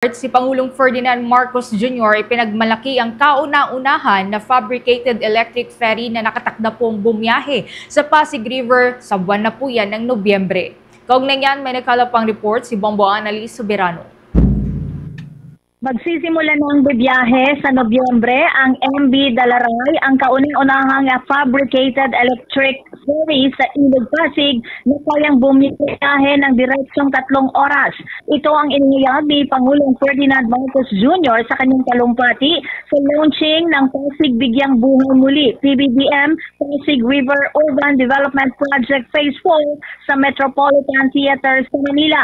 Si Pangulong Ferdinand Marcos Jr. ipinagmalaki ang kauna-unahan na fabricated electric ferry na nakatakda pong bumiyahe sa Pasig River sa buwan na po yan ng Nobyembre. Kaugnay niyan, may nakalapang report si Bombo Annalise Soberano. Magsisimula ng bibiyahe sa Nobyembre ang MV Dalaray, ang kaunang-unahang fabricated electric ferry sa Ilog Pasig na kayang bumiyahe ng direksyong 3 oras. Ito ang inihayag ni Pangulong Ferdinand Marcos Jr. sa kanyang talumpati sa launching ng Pasig Bigyang Buhay Muli, PBBM Pasig River Urban Development Project Phase 4 sa Metropolitan Theater sa Manila.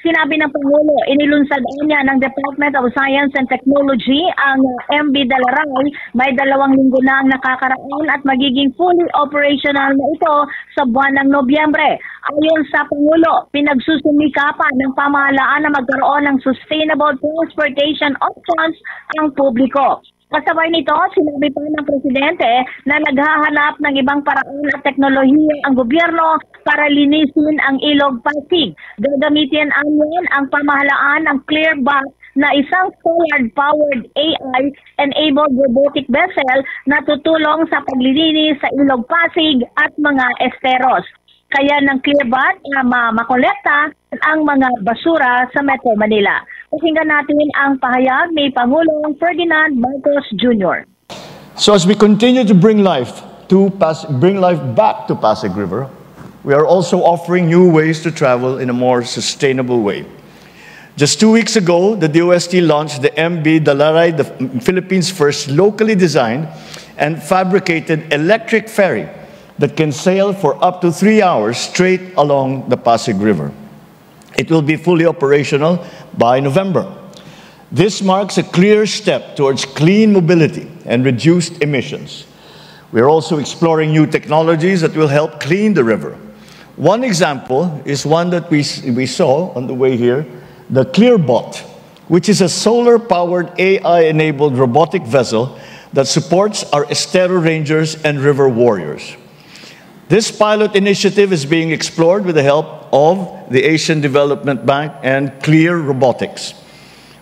Sinabi ng Pangulo, inilunsad niya ng Department of Science and Technology ang MV Dalaray. May 2 linggo na ang nakakaraan at magiging fully operational na ito sa buwan ng Nobyembre. Ayon sa Pangulo, pinagsusumikapan ng pamahalaan na magkaroon ng sustainable transportation options ang publiko. Kasabay nito, sinabi pa ng Presidente na naghahanap ng ibang paraan at teknolohiya ang gobyerno para linisin ang Ilog Pasig. Gagamitin niyan ang pamahalaan ng Clearbot na isang solar-powered AI-enabled robotic vessel na tutulong sa paglilinis sa Ilog Pasig at mga esteros. Kaya ng Clearbot na makolekta ang mga basura sa Metro Manila. Pakinggan natin ang pahayag ni Pangulong Ferdinand Marcos Jr. So as we continue to bring life back to Pasig River, we are also offering new ways to travel in a more sustainable way. Just 2 weeks ago, the DOST launched the MV Dalaray, the Philippines' first locally designed and fabricated electric ferry that can sail for up to 3 hours straight along the Pasig River. It will be fully operational by November. This marks a clear step towards clean mobility and reduced emissions. We are also exploring new technologies that will help clean the river. One example is one that we saw on the way here, the Clearbot, which is a solar-powered AI-enabled robotic vessel that supports our estero rangers and river warriors. This pilot initiative is being explored with the help of the Asian Development Bank and Clear Robotics.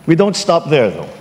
We don't stop there, though.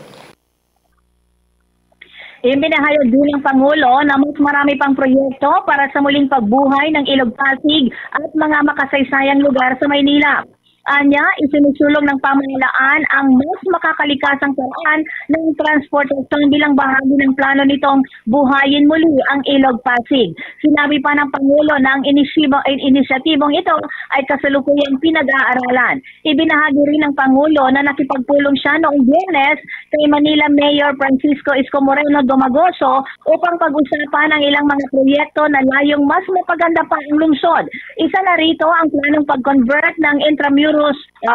Ibinahayag din ng Pangulo na mas marami pang proyekto para sa muling pagbuhay ng Ilog Pasig at mga makasaysayang lugar sa Maynila. Anya, isinusulong ng pamahalaan ang mas makakalikasang paraan ng transportasyon bilang bahagi ng plano nitong buhayin muli ang Ilog Pasig. Sinabi pa ng Pangulo na ang inisyatibong ito ay kasalukuyang pinag-aaralan. Ibinahagi rin ng Pangulo na nakipagpulong siya noong Biyernes kay Manila Mayor Francisco Isko Moreno Domagoso upang pag-usapan ang ilang mga proyekto na layong mas mapaganda pa ang lungsod. Isa na rito ang planong pag-convert ng Intramuros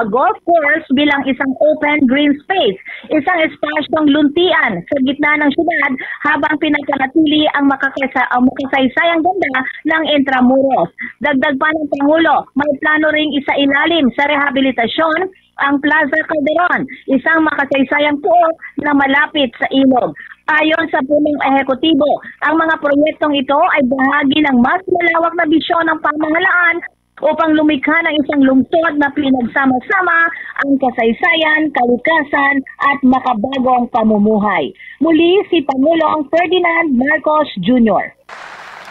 golf course bilang isang open green space, isang espasyong luntian sa gitna ng syudad habang pinapanatili ang makasaysayang ganda ng Intramuros. Dagdag pa ng Pangulo, may plano ring isailalim sa rehabilitasyon ang Plaza Calderon, isang makasaysayang pook na malapit sa ilog. Ayon sa punong ehekutibo, ang mga proyektong ito ay bahagi ng mas malawak na bisyon ng pamahalaan upang lumikha ng isang lungsod na pinagsama-sama ang kasaysayan, kalikasan at makabagong pamumuhay. Muli si Pangulong Ferdinand Marcos Jr.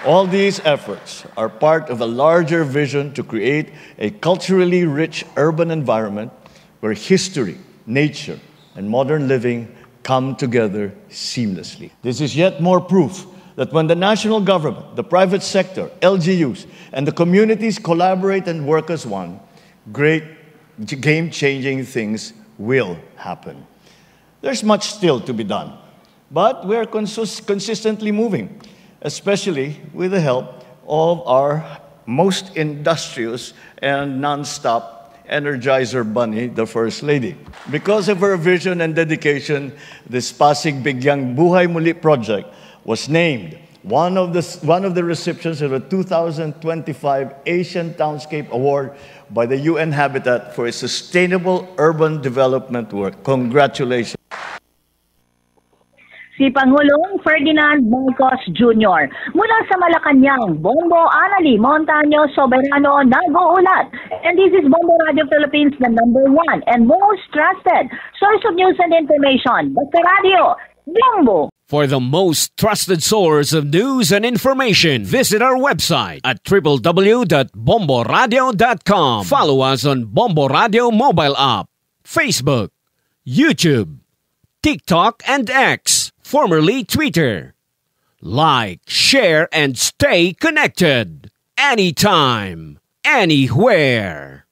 All these efforts are part of a larger vision to create a culturally rich urban environment where history, nature, and modern living come together seamlessly. This is yet more proof that when the national government, the private sector, LGUs, and the communities collaborate and work as one, great game-changing things will happen. There's much still to be done, but we're consistently moving, especially with the help of our most industrious and non-stop Energizer Bunny, the First Lady. Because of her vision and dedication, this Pasig Bigyang Buhay Muli project was named one of the recipients of the 2025 Asian Townscape Award by the UN Habitat for its sustainable urban development work. Congratulations. si Pangulong Ferdinand Marcos Jr. Mula sa Malacanang, Bombo Anali Montaño Soberano nag-uulat. And this is Bombo Radio Philippines, the #1 and most trusted source of news and information. Basta Radio, Bombo! For the most trusted source of news and information, visit our website at www.bomboradio.com. Follow us on Bombo Radio mobile app, Facebook, YouTube, TikTok, and X, formerly Twitter. Like, share, and stay connected. Anytime, anywhere.